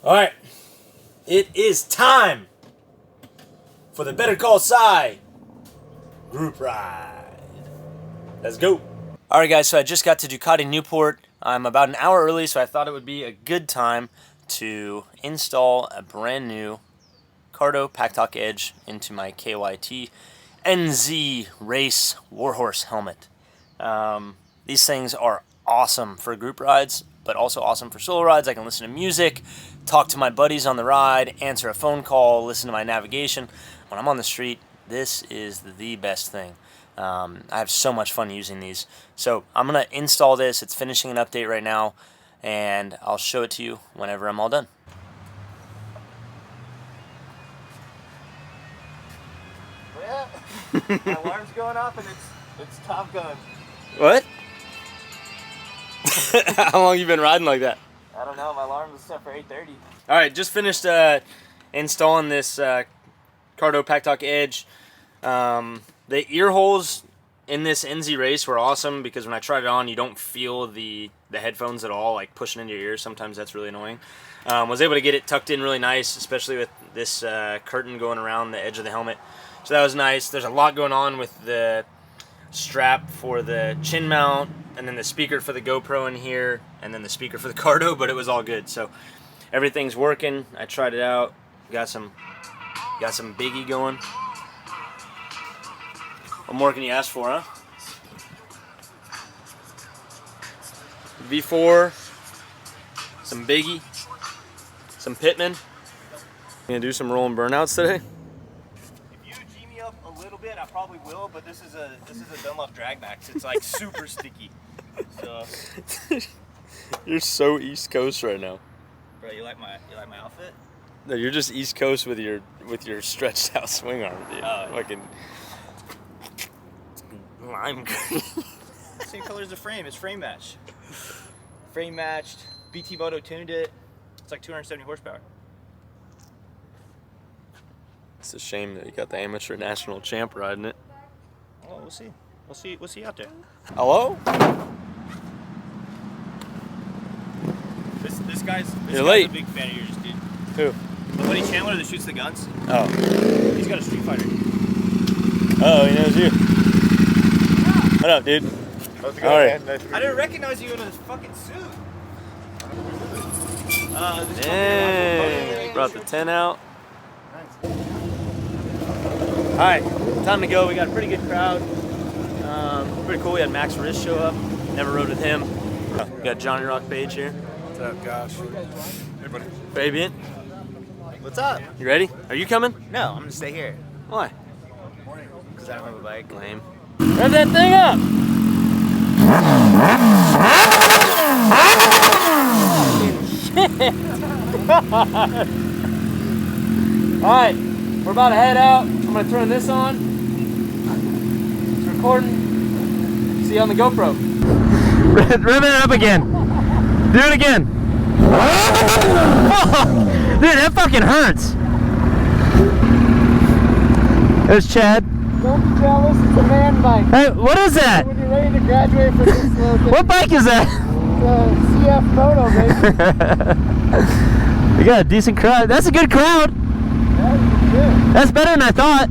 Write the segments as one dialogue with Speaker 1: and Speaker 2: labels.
Speaker 1: All right, it is time for the Better Call Saul group ride. Let's go. All right, guys, so I just got to Ducati Newport. I'm about an hour early, so I thought it would be a good time to install a brand new Cardo Packtalk Edge into my KYT NZ Race Warhorse helmet. These things are awesome for group rides, but also awesome for solo rides. I can listen to music, talk to my buddies on the ride, answer a phone call, listen to my navigation. When I'm on the street, this is the best thing. I have so much fun using these. So I'm going to install this. It's finishing an update right now, and I'll show it to you whenever I'm all done.
Speaker 2: Yeah. My alarm's going off and it's Top Gun.
Speaker 1: What? How long you been riding like that?
Speaker 2: I don't know, my alarm was set for 8:30.
Speaker 1: Alright, just finished installing this Cardo Packtalk Edge. The ear holes in this NZ Race were awesome because when I tried it on, you don't feel the headphones at all, like pushing into your ears. Sometimes that's really annoying. Was able to get it tucked in really nice, especially with this curtain going around the edge of the helmet. So that was nice. There's a lot going on with the strap for the chin mount, and then the speaker for the GoPro in here, and then the speaker for the Cardo, but it was all good. So everything's working. I tried it out. Got some biggie going. What more can you ask for, huh? V4, some biggie, some Pittman. Gonna do some rolling burnouts today.
Speaker 2: If you G me up a little bit, I probably will, but this is a Dunlop Drag Max. It's like super sticky. So
Speaker 1: You're so East Coast right now.
Speaker 2: bro, you like my outfit?
Speaker 1: No, you're just East Coast with your stretched out swing arm, dude. Fucking lime green.
Speaker 2: Same color as the frame. It's frame matched. Frame matched. BT Moto tuned it. It's like 270 horsepower.
Speaker 1: It's a shame that you got the amateur national champ riding it.
Speaker 2: Oh, we'll see. We'll see out there.
Speaker 1: Hello?
Speaker 2: This guy's
Speaker 1: late.
Speaker 2: a big fan of yours, dude.
Speaker 1: Who?
Speaker 2: My buddy Chandler that shoots the guns.
Speaker 1: Oh.
Speaker 2: He's got a Street Fighter.
Speaker 1: Oh, he knows you. What up, dude?
Speaker 2: How's it
Speaker 1: going, man?
Speaker 2: Nice I didn't recognize you in a fucking suit.
Speaker 1: Dang. Brought the tent out. Alright, time to go. We got a pretty good crowd. Pretty cool. We had Max Riss show up. Never rode with him. We got Johnny Rock Page here.
Speaker 3: What's up, Josh? Hey, buddy.
Speaker 1: Fabian,
Speaker 2: What's up?
Speaker 1: you ready? Are you coming?
Speaker 2: No, I'm gonna stay here.
Speaker 1: Why?
Speaker 2: Because I don't have a bike.
Speaker 1: Lame. Rev that thing up! Alright, we're about to head out. I'm gonna turn this on. It's recording. See you on the GoPro.
Speaker 2: Rev it up again. Do it again. Dude, that fucking hurts. There's Chad.
Speaker 4: Don't be jealous, it's a man bike.
Speaker 2: Hey, what is that?
Speaker 4: When you're ready to graduate from this little thing,
Speaker 2: What bike is that?
Speaker 4: CF Moto, baby.
Speaker 2: We got a decent crowd. That's a good crowd.
Speaker 4: That's good.
Speaker 2: That's better than I thought.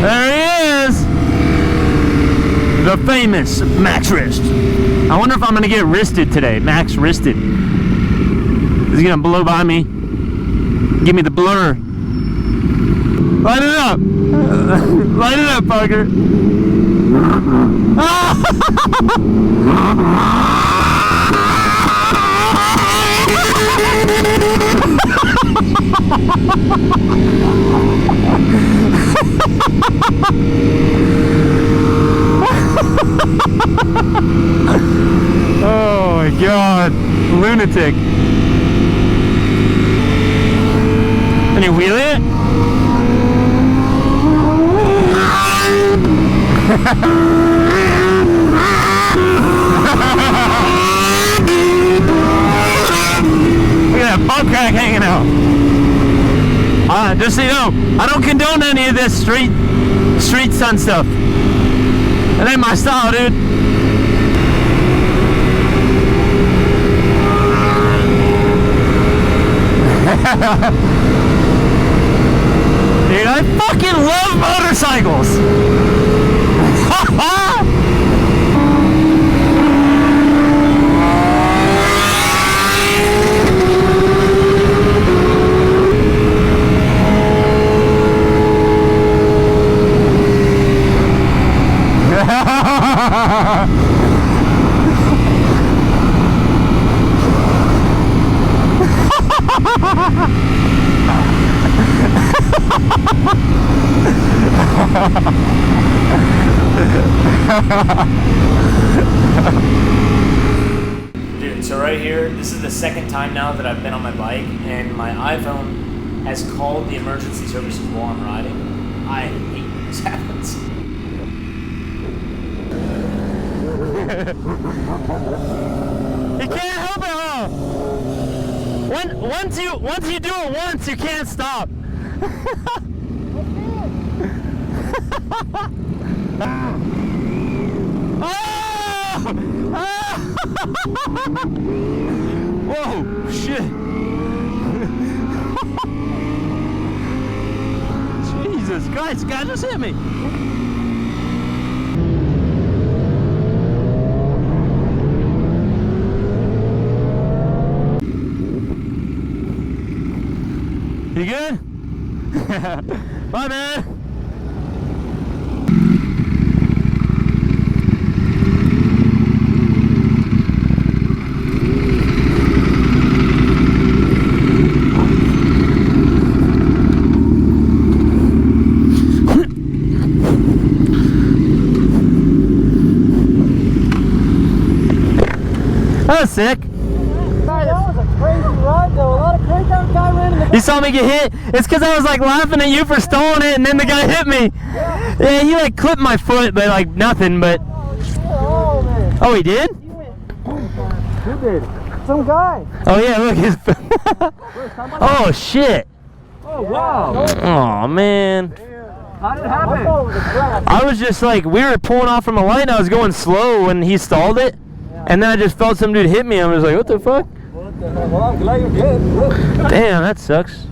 Speaker 2: There he is. The famous Max Wrist. I wonder if I'm going to get wristed today. Max Wristed. Is he going to blow by me? Give me the blur. Light it up. Light it up, Parker. Oh my God, lunatic. Can you wheel it? Look at that butt crack hanging out. Just so you know, I don't condone any of this street stunt stuff. It ain't my style, dude. Dude, I fucking love motorcycles.
Speaker 1: Dude, so right here, this is the second time now that I've been on my bike, and my iPhone has called the emergency services while I'm riding. I hate when this happens.
Speaker 2: You can't help it, huh? Once you do it once, you can't stop. Whoa, shit. Jesus Christ, guy just hit me. You good? Bye, man. That was sick.
Speaker 4: That was a crazy ride though. A lot of crazy guy ran in the
Speaker 2: You saw me get hit? It's because I was like laughing at you for stalling it and then the guy hit me. Yeah, he like clipped my foot, but like nothing, but...
Speaker 4: Oh, man.
Speaker 2: Oh, he did?
Speaker 4: Who did? Some guy.
Speaker 2: Oh yeah, look. His... Oh, shit.
Speaker 4: Oh, wow.
Speaker 2: Oh, man.
Speaker 4: How did it happen? I thought it was a crash.
Speaker 2: I was just like, we were pulling off from a light and I was going slow when he stalled it. And then I just felt some dude hit me. I was like, what the fuck?
Speaker 4: What the hell? Well, I'm glad you did.
Speaker 2: Damn, that sucks.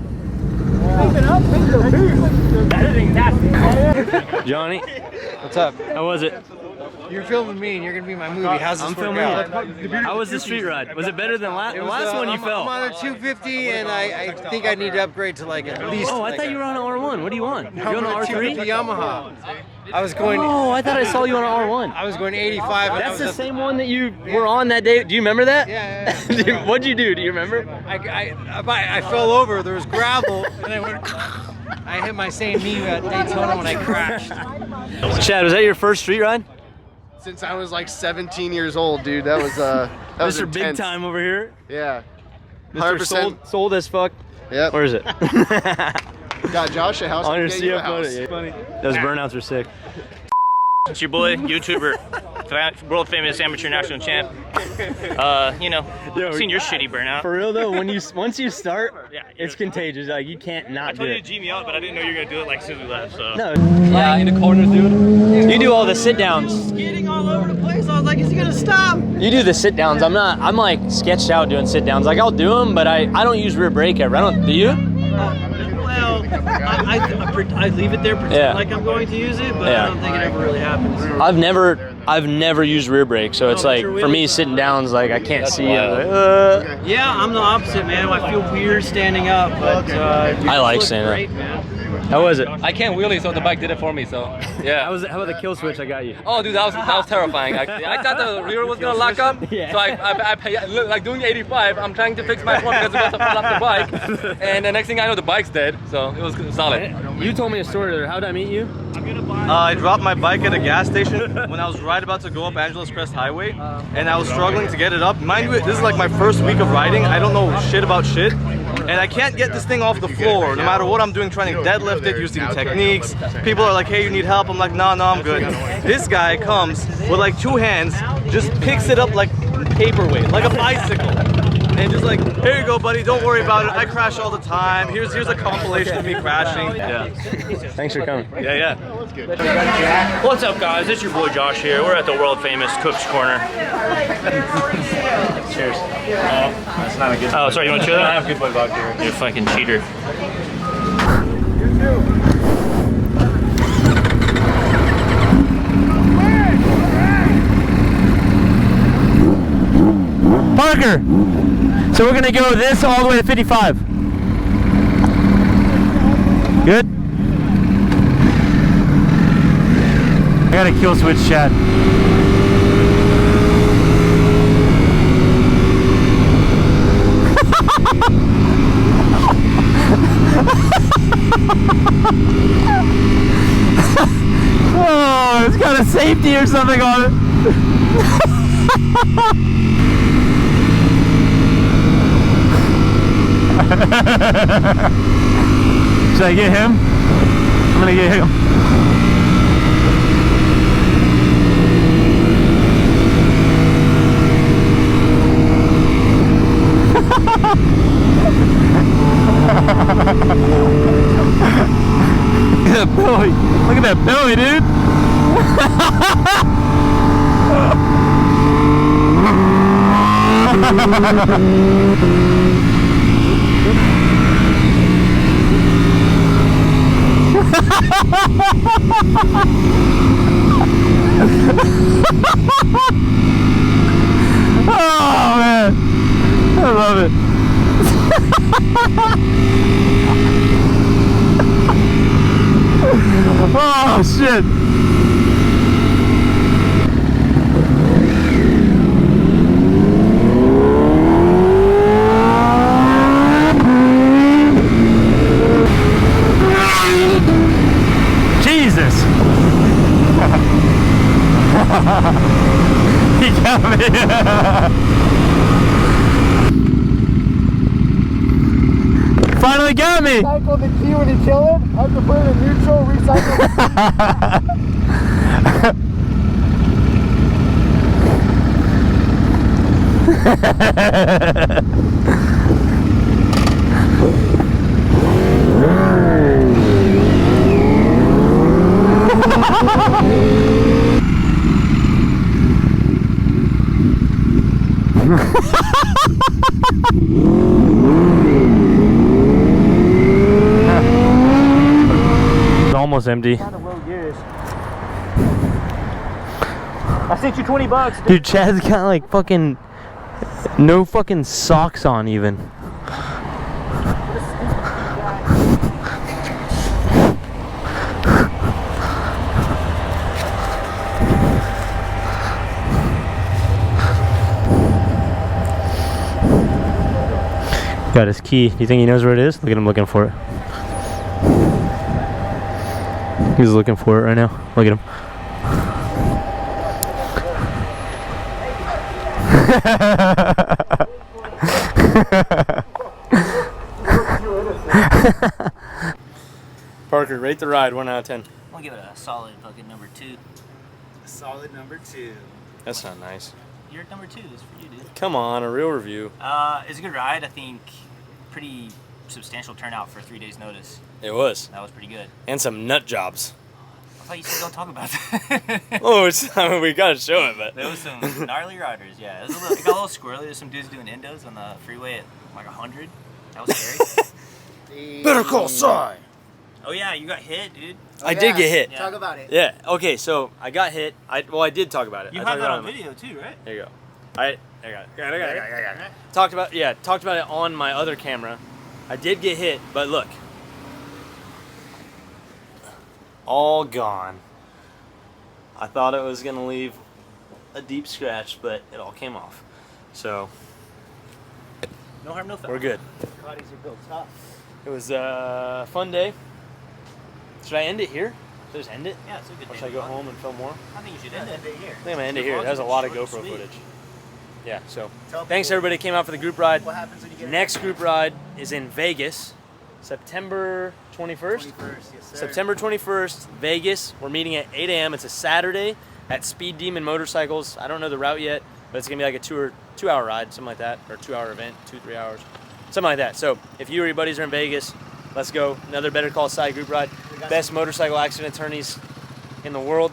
Speaker 2: Johnny,
Speaker 5: What's up?
Speaker 2: how was it?
Speaker 5: You're filming me and you're gonna be in my movie. How's this
Speaker 2: I'm
Speaker 5: work
Speaker 2: filming
Speaker 5: out?
Speaker 2: you. How was the street ride? Was it better than the last one you
Speaker 5: I'm
Speaker 2: felt?
Speaker 5: on a 250 and I think I need to upgrade to like at least.
Speaker 2: Oh, I
Speaker 5: like
Speaker 2: thought you were on an R1. What do you want? You on
Speaker 5: I'm
Speaker 2: an
Speaker 5: on a 250
Speaker 2: R3?
Speaker 5: Yamaha. I was going.
Speaker 2: Oh, I thought I saw you on an R1.
Speaker 5: I was going 85. And I
Speaker 2: That's
Speaker 5: was
Speaker 2: the
Speaker 5: up-
Speaker 2: same one that you were on that day. Do you remember that?
Speaker 5: Yeah.
Speaker 2: Dude, what'd you do? Do you remember?
Speaker 5: I fell over. There was gravel and I went. I hit my same knee at Daytona when I crashed.
Speaker 2: Chad, was that your first street ride?
Speaker 6: Since I was like 17 years old, dude. That was
Speaker 2: Mr. Big
Speaker 6: intense.
Speaker 2: Time over here.
Speaker 6: Yeah.
Speaker 2: Mr.
Speaker 6: 100%.
Speaker 2: Sold as fuck.
Speaker 6: Yep.
Speaker 2: Where is it?
Speaker 6: Got Josh a house.
Speaker 2: On your
Speaker 6: Get you a
Speaker 2: CF photo.
Speaker 6: house.
Speaker 2: Yeah. Funny. Those burnouts are sick.
Speaker 7: It's your boy, YouTuber, world famous amateur national champ. You know,
Speaker 2: Yo,
Speaker 7: seen your shitty burnout.
Speaker 2: For real though, once you start,
Speaker 7: Yeah,
Speaker 2: it's contagious. Like you can't not do
Speaker 7: I told you
Speaker 2: it.
Speaker 7: to G me out, but I didn't know you were gonna do it like as soon as we left. So.
Speaker 2: No. Yeah, in the corners, dude. You do all the sit downs.
Speaker 5: Skidding all over the place. I was like, is he gonna stop?
Speaker 2: You do the sit downs. I'm like sketched out doing sit downs. Like I'll do them, but I don't use rear brake ever. I don't. Do you?
Speaker 8: Well, I leave it there, pretend like I'm going to use it, but I don't think it ever really happens.
Speaker 2: I've never used rear brake, so it's like for me sitting down's like I can't see.
Speaker 8: Yeah, I'm the opposite, man. I feel weird standing up, but
Speaker 2: I like standing up.
Speaker 8: great, man.
Speaker 2: How was it?
Speaker 9: I can't wheelie, so the bike did it for me. So yeah.
Speaker 2: How about the kill switch I got you?
Speaker 9: Oh, dude, that was terrifying. I thought the rear was gonna lock up,
Speaker 2: Yeah.
Speaker 9: so I like doing 85. I'm trying to fix my front because it's about to fall off the bike, and the next thing I know, the bike's dead. So it was solid.
Speaker 2: You told me a story there. How'd I meet you?
Speaker 10: I dropped my bike at a gas station when I was right about to go up Angeles Crest Highway, and I was struggling to get it up. Mind you, this is like my first week of riding. I don't know shit about shit, and I can't get this thing off the floor. No matter what I'm doing, trying to deadlift it, using techniques. People are like, hey, you need help? I'm like, no, I'm good. This guy comes with like two hands, just picks it up like paperweight, like a bicycle. and just like, here you go, buddy. Don't worry about it. I crash all the time. Here's a compilation of me crashing. Yeah.
Speaker 2: Thanks for coming.
Speaker 10: Yeah.
Speaker 7: What's up, guys? It's your boy Josh here. We're at the world famous Cook's Corner.
Speaker 2: Cheers. That's not a good.
Speaker 7: Oh, sorry, you want to cheer that?
Speaker 2: I have good boy vodka here.
Speaker 7: You're a fucking cheater.
Speaker 2: Parker! So we're gonna go this all the way to 55. Good? I gotta kill switch Chad. Oh, it's got a safety or something on it. Should I get him? I'm gonna get him. Look at that belly. Look at that belly, dude. Oh man, I love it. Oh shit. Jesus. He got me. Finally got me.
Speaker 4: Recycle the key when you kill him. I have to put it in neutral, recycle
Speaker 2: It's almost empty.
Speaker 8: I sent you 20 bucks.
Speaker 2: Dude, Chad's got like fucking no fucking socks on even. Got his key. Do you think he knows where it is? Look at him looking for it. He's looking for it right now. Look at him. Parker, rate the ride 1 out of 10.
Speaker 7: I'll give it a solid fucking number 2.
Speaker 5: Solid number 2.
Speaker 2: That's not nice.
Speaker 7: Your number 2 is for you, dude.
Speaker 2: Come on, a real review.
Speaker 7: It's a good ride. I think pretty substantial turnout for 3 days notice.
Speaker 2: It was.
Speaker 7: That was pretty good.
Speaker 2: And some nut jobs.
Speaker 7: I thought you said don't talk about that.
Speaker 2: Oh, I mean, we gotta show it, but.
Speaker 7: There was some gnarly riders, yeah. It got a little squirrely. There's some dudes doing endos on the freeway at like 100. That was scary.
Speaker 5: Better call Cy.
Speaker 7: Oh yeah, you got hit, dude.
Speaker 2: I did get hit.
Speaker 7: Yeah.
Speaker 5: Talk about it.
Speaker 2: Yeah. Okay. So I got hit. I did talk about it.
Speaker 7: You
Speaker 2: I
Speaker 7: had
Speaker 2: talked
Speaker 7: that
Speaker 2: about
Speaker 7: on
Speaker 2: it
Speaker 7: video too, right?
Speaker 2: There you go. I got it. Talked about it on my other camera. I did get hit, but look, all gone. I thought it was gonna leave a deep scratch, but it all came off. So
Speaker 7: No harm, no foul.
Speaker 2: we're good.
Speaker 5: Bodies are built tough.
Speaker 2: It was a fun day. Should I end it here? Should I just end it?
Speaker 7: Yeah, it's a good
Speaker 2: Or
Speaker 7: day.
Speaker 2: should I go home and film more?
Speaker 7: I think you should end it here.
Speaker 2: I think I'm gonna end it here. It has a lot of GoPro footage. Yeah, so thanks everybody that came out for the group ride.
Speaker 5: What happens when you get
Speaker 2: Next group ride is in Vegas, September 21st.
Speaker 5: 21st, yes, sir.
Speaker 2: September 21st, Vegas. We're meeting at 8 a.m. It's a Saturday at Speed Demon Motorcycles. I don't know the route yet.
Speaker 1: but it's gonna be like a 2-hour ride, something like that, or 2-hour event, 2-3 hours, something like that. So if you or your buddies are in Vegas, let's go. Another Better Call Saul group ride. Best motorcycle accident attorneys in the world.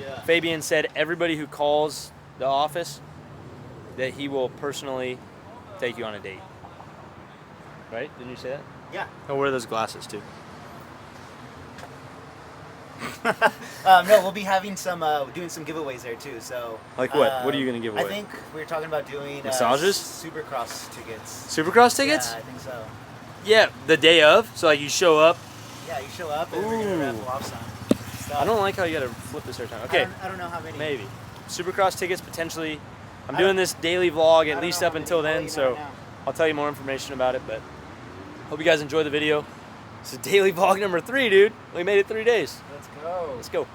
Speaker 7: Yeah.
Speaker 1: Fabian said everybody who calls the office that he will personally take you on a date. Right? Didn't you say that?
Speaker 7: Yeah.
Speaker 1: I'll wear those glasses too.
Speaker 7: No, we'll be having some, doing some giveaways there too. So.
Speaker 1: Like what? What are you gonna give away?
Speaker 7: I think we were talking about doing
Speaker 1: massages,
Speaker 7: Supercross tickets.
Speaker 1: Supercross tickets?
Speaker 7: Yeah, I think so.
Speaker 1: Yeah, the day of. So like you show up.
Speaker 7: Yeah, you show up and we're gonna raffle off some stuff.
Speaker 1: I don't like how you gotta flip this every time. Okay.
Speaker 7: I don't know how many.
Speaker 1: Maybe. Supercross tickets potentially. I'm doing this daily vlog at least up until then, so I'll tell you more information about it. But hope you guys enjoy the video. This is daily vlog number 3, dude. We made it 3 days.
Speaker 7: Let's go.
Speaker 1: Let's go.